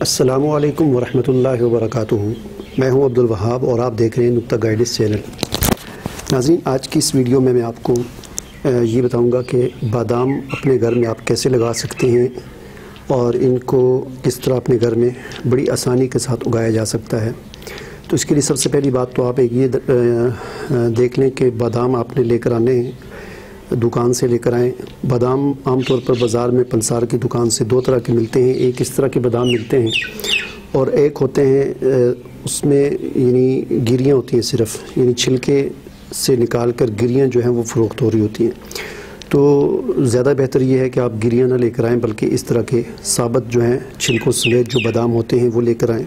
अस्सलामुअलैकुम वरहमतुल्लाहि वबरकातुहू। मैं हूं अब्दुल वहाब और आप देख रहे हैं नुक्ता गाइडेंस चैनल। नाज़रीन, आज की इस वीडियो में मैं आपको ये बताऊंगा कि बादाम अपने घर में आप कैसे लगा सकते हैं और इनको किस तरह अपने घर में बड़ी आसानी के साथ उगाया जा सकता है। तो इसके लिए सबसे पहली बात तो आप एक ये देख लें कि बादाम आपने लेकर आने हैं, दुकान से लेकर आएँ। बादाम आमतौर पर बाज़ार में पंसार की दुकान से दो तरह के मिलते हैं। एक इस तरह के बादाम मिलते हैं और एक होते हैं उसमें यानी गिरियाँ होती हैं, सिर्फ यानी छिलके से निकाल कर गिरियाँ जो हैं वो फ़रोख्त हो रही होती हैं। तो ज़्यादा बेहतर ये है कि आप गिरियाँ ना लेकर आएँ, बल्कि इस तरह के साबित जो हैं छिलकों समेत जो बादाम होते हैं वो लेकर आएँ।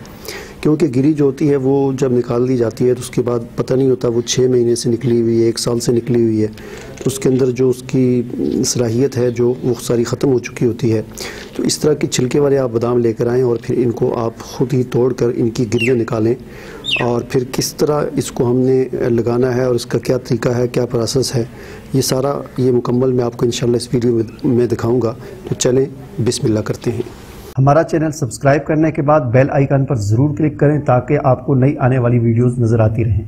क्योंकि गिरी जो होती है वो जब निकाल दी जाती है तो उसके बाद पता नहीं होता वो 6 महीने से निकली हुई है, 1 साल से निकली हुई है, तो उसके अंदर जो उसकी सलाहियत है जो वो सारी ख़त्म हो चुकी होती है। तो इस तरह के छिलके वाले आप बादाम लेकर आएँ और फिर इनको आप ख़ुद ही तोड़ कर इनकी गिरियाँ निकालें और फिर किस तरह इसको हमने लगाना है और इसका क्या तरीका है, क्या प्रोसेस है, ये सारा ये मुकम्मल मैं आपको इंशाल्लाह इस वीडियो में दिखाऊँगा। तो चलें बिस्मिल्लाह करते हैं। हमारा चैनल सब्सक्राइब करने के बाद बेल आइकन पर ज़रूर क्लिक करें ताकि आपको नई आने वाली वीडियोस नज़र आती रहें।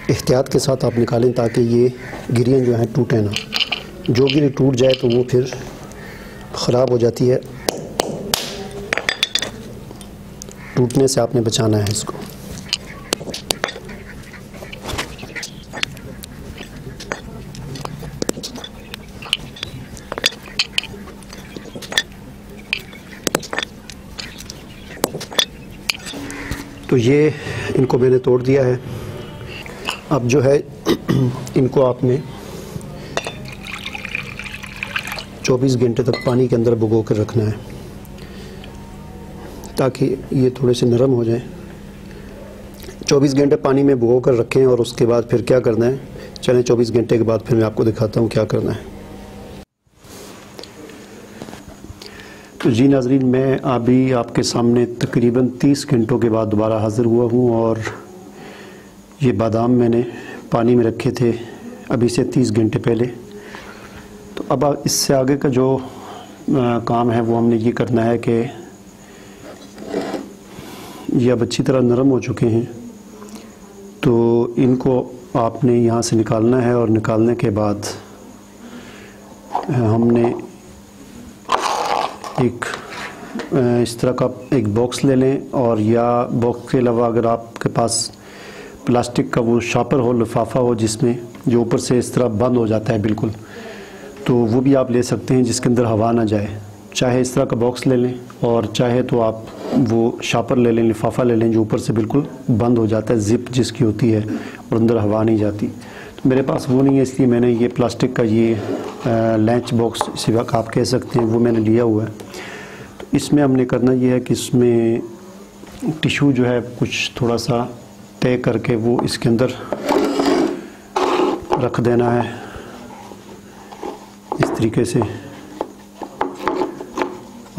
एहतियात के साथ आप निकालें ताकि ये गिरियाँ जो हैं टूटें ना। जो गिरी टूट जाए तो वो फिर ख़राब हो जाती है, टूटने से आपने बचाना है इसको। तो ये इनको मैंने तोड़ दिया है। अब जो है इनको आपने 24 घंटे तक पानी के अंदर भिगो कर रखना है ताकि ये थोड़े से नरम हो जाएं। 24 घंटे पानी में भिगो कर रखें और उसके बाद फिर क्या करना है, चलें 24 घंटे के बाद फिर मैं आपको दिखाता हूँ क्या करना है। तो जी नाज़रीन, मैं अभी आपके सामने तकरीबन 30 घंटों के बाद दोबारा हाज़िर हुआ हूँ और ये बादाम मैंने पानी में रखे थे अभी से 30 घंटे पहले। तो अब इससे आगे का जो काम है वो हमने ये करना है कि ये अब अच्छी तरह नरम हो चुके हैं, तो इनको आपने यहाँ से निकालना है और निकालने के बाद हमने एक इस तरह का एक बॉक्स ले लें, और या बॉक्स के अलावा अगर आपके पास प्लास्टिक का वो शापर हो, लिफाफा हो जिसमें जो ऊपर से इस तरह बंद हो जाता है बिल्कुल, तो वो भी आप ले सकते हैं जिसके अंदर हवा ना जाए। चाहे इस तरह का बॉक्स ले लें और चाहे तो आप वो शापर ले लें, लिफाफा ले लें जो ऊपर से बिल्कुल बंद हो जाता है, जिप जिसकी होती है और अंदर हवा नहीं जाती। तो मेरे पास वो नहीं है, इसलिए मैंने ये प्लास्टिक का ये लंच बॉक्स इसी वक्त आप कह सकते हैं वो मैंने लिया हुआ है। तो इसमें हमने करना ये है कि इसमें टिशू जो है कुछ थोड़ा सा तय करके वो इसके अंदर रख देना है इस तरीके से,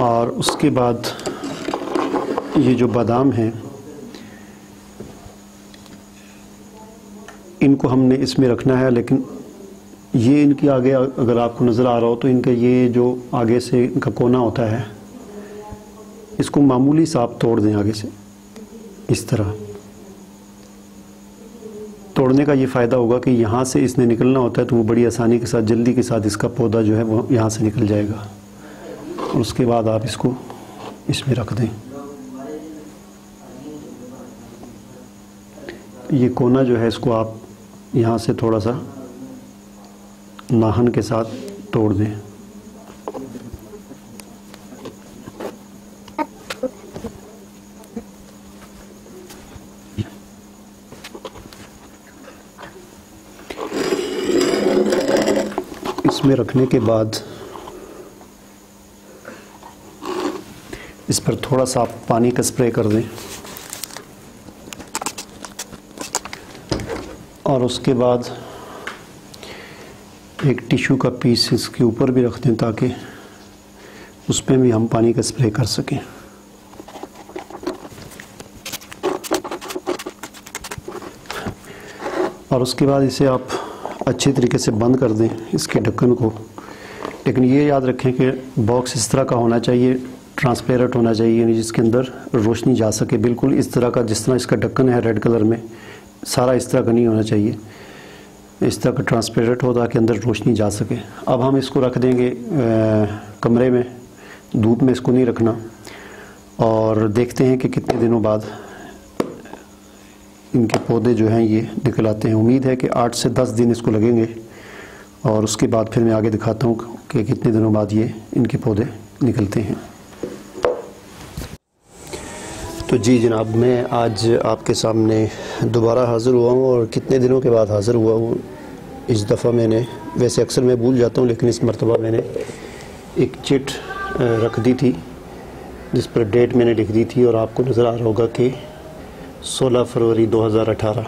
और उसके बाद ये जो बादाम हैं इनको हमने इसमें रखना है। लेकिन ये इनकी आगे अगर आपको नज़र आ रहा हो तो इनका ये जो आगे से इनका कोना होता है इसको मामूली सा आप तोड़ दें आगे से। इस तरह तोड़ने का ये फ़ायदा होगा कि यहाँ से इसने निकलना होता है तो वो बड़ी आसानी के साथ जल्दी के साथ इसका पौधा जो है वो यहाँ से निकल जाएगा, और उसके बाद आप इसको इसमें रख दें। ये कोना जो है इसको आप यहाँ से थोड़ा सा नाखून के साथ तोड़ दें। इसमें रखने के बाद इस पर थोड़ा सा आप पानी का स्प्रे कर दें और उसके बाद एक टिश्यू का पीस इसके ऊपर भी रख दें ताकि उस पर भी हम पानी का स्प्रे कर सकें। और उसके बाद इसे आप अच्छे तरीके से बंद कर दें इसके ढक्कन को। लेकिन ये याद रखें कि बॉक्स इस तरह का होना चाहिए, ट्रांसपेरेंट होना चाहिए, यानी जिसके अंदर रोशनी जा सके। बिल्कुल इस तरह का, जिस तरह इसका ढक्कन है रेड कलर में, सारा इस तरह का नहीं होना चाहिए, इस तरह का ट्रांसपेरेंट हो ताकि अंदर रोशनी जा सके। अब हम इसको रख देंगे कमरे में, धूप में इसको नहीं रखना, और देखते हैं कि कितने दिनों बाद इनके पौधे जो हैं ये निकल आते हैं। उम्मीद है कि 8 से 10 दिन इसको लगेंगे, और उसके बाद फिर मैं आगे दिखाता हूँ कि कितने दिनों बाद ये इनके पौधे निकलते हैं। तो जी जनाब, मैं आज आपके सामने दोबारा हाज़िर हुआ हूँ, और कितने दिनों के बाद हाज़िर हुआ हूँ। इस दफ़ा मैंने, वैसे अक्सर मैं भूल जाता हूँ, लेकिन इस मरतबा मैंने एक चिट रख दी थी जिस पर डेट मैंने लिख दी थी, और आपको नज़र आ रहा होगा कि 16 फरवरी 2018,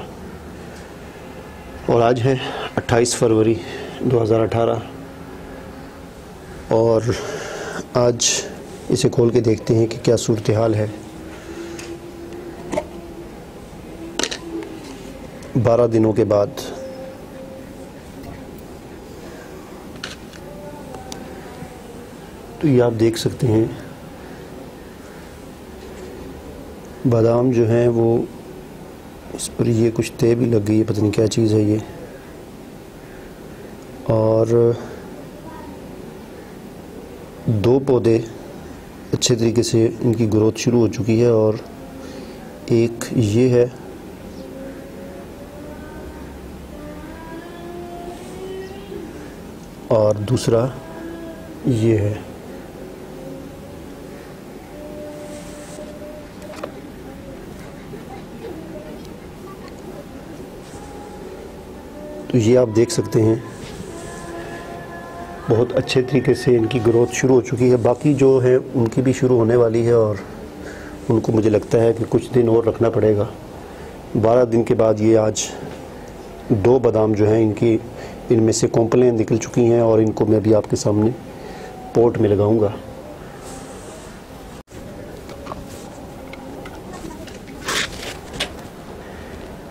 और आज है 28 फरवरी 2018। और आज इसे खोल के देखते हैं कि क्या सूरत हाल है 12 दिनों के बाद। तो ये आप देख सकते हैं बादाम जो हैं वो, इस पर ये कुछ तय भी लग गई है, पता नहीं क्या चीज़ है ये। और 2 पौधे अच्छे तरीके से इनकी ग्रोथ शुरू हो चुकी है, और एक ये है और दूसरा ये है। तो ये आप देख सकते हैं बहुत अच्छे तरीके से इनकी ग्रोथ शुरू हो चुकी है। बाकी जो है उनकी भी शुरू होने वाली है, और उनको मुझे लगता है कि कुछ दिन और रखना पड़ेगा। 12 दिन के बाद ये आज 2 बादाम जो हैं इनकी, इनमें से कोंपलें निकल चुकी हैं, और इनको मैं भी आपके सामने पोट में लगाऊंगा।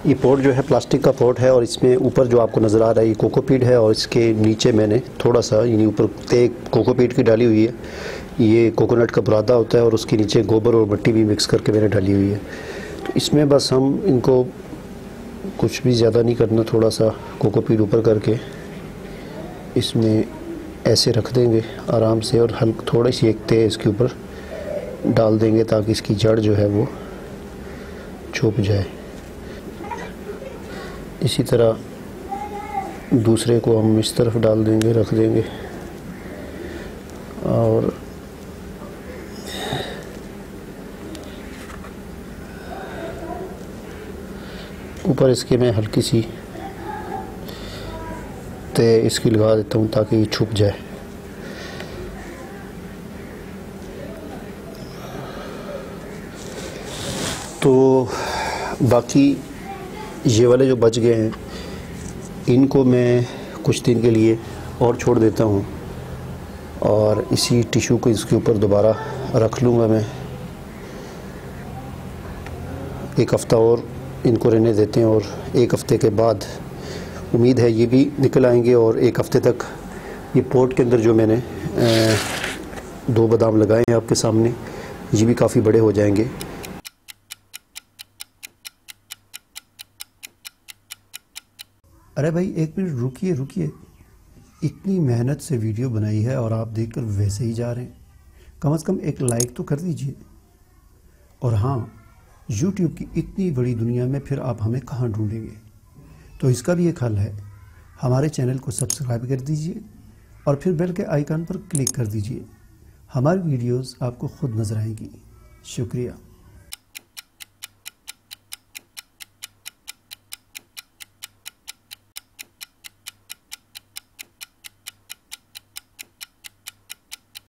ये पोट जो है प्लास्टिक का पोट है, और इसमें ऊपर जो आपको नज़र आ रहा है ये कोकोपीट है, और इसके नीचे मैंने थोड़ा सा, यानी ऊपर कोकोपीट की डाली हुई है, ये कोकोनट का बुरादा होता है, और उसके नीचे गोबर और मिट्टी भी मिक्स करके मैंने डाली हुई है। तो इसमें बस हम इनको कुछ भी ज़्यादा नहीं करना, थोड़ा सा कोकोपीट ऊपर करके इसमें ऐसे रख देंगे आराम से, और थोड़ी सी एक तय इसके ऊपर डाल देंगे ताकि इसकी जड़ जो है वो छुप जाए। इसी तरह दूसरे को हम इस तरफ डाल देंगे, रख देंगे, और ऊपर इसके मैं हल्की सी तय इसकी लगा देता हूँ ताकि ये छुप जाए। तो बाकी ये वाले जो बच गए हैं इनको मैं कुछ दिन के लिए और छोड़ देता हूँ, और इसी टिश्यू को इसके ऊपर दोबारा रख लूँगा मैं। 1 हफ़्ता और इनको रहने देते हैं, और 1 हफ़्ते के बाद उम्मीद है ये भी निकल आएंगे, और 1 हफ़्ते तक ये पोट के अंदर जो मैंने 2 बादाम लगाए हैं आपके सामने, ये भी काफ़ी बड़े हो जाएंगे। अरे भाई 1 मिनट रुकिए, इतनी मेहनत से वीडियो बनाई है और आप देखकर वैसे ही जा रहे हैं। कम से कम एक लाइक तो कर दीजिए। और हाँ, YouTube की इतनी बड़ी दुनिया में फिर आप हमें कहाँ ढूंढेंगे, तो इसका भी एक हल है। हमारे चैनल को सब्सक्राइब कर दीजिए और फिर बेल के आइकन पर क्लिक कर दीजिए। हमारी वीडियोस आपको खुद नज़र आएंगी। शुक्रिया।